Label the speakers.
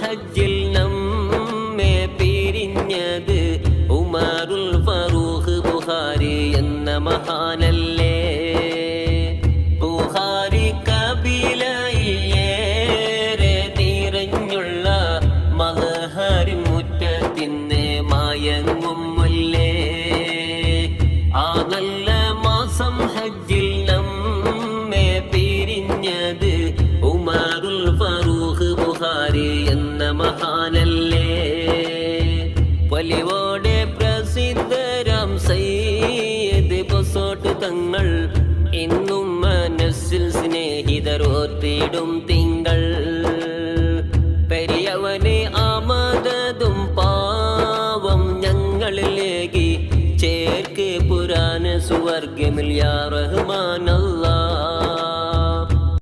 Speaker 1: ഹജ്ജിൽ നമ്മെ പിരിഞ്ഞത് ഉമറുൽ ഫറൂഖ് ബുഖാരി എന്ന മഹാനല്ലേ. ബുഖാരി കബീലയിലേറെ നിറഞ്ഞുള്ള മദ്ഹറിൻ മുറ്റത്തിന്ന് മയങ്ങും മുല്ലേ. ആ നല്ല മാസം ഹജ്ജിൽ നമ്മെ പിരിഞ്ഞത് ഉമറുൽ ഫറൂഖ് ബുഖാരി എന്ന മഹാനല്ലേ. വലിയോടെ പ്രസിദ്ധരാം സയ്യിദ് ബസോട്ട് തങ്ങൾ ഇന്നും മനസ്സിൽ സ്നേഹിതരോർത്തിടും തിങ്കൾ. പെരിയവനെ ആമദതും പാവം ഞങ്ങളിലേക്ക് ചേർക്ക് പുരാന സുവർഗമിൽ യാ റഹ്മാൻ അല്ലാഹ്.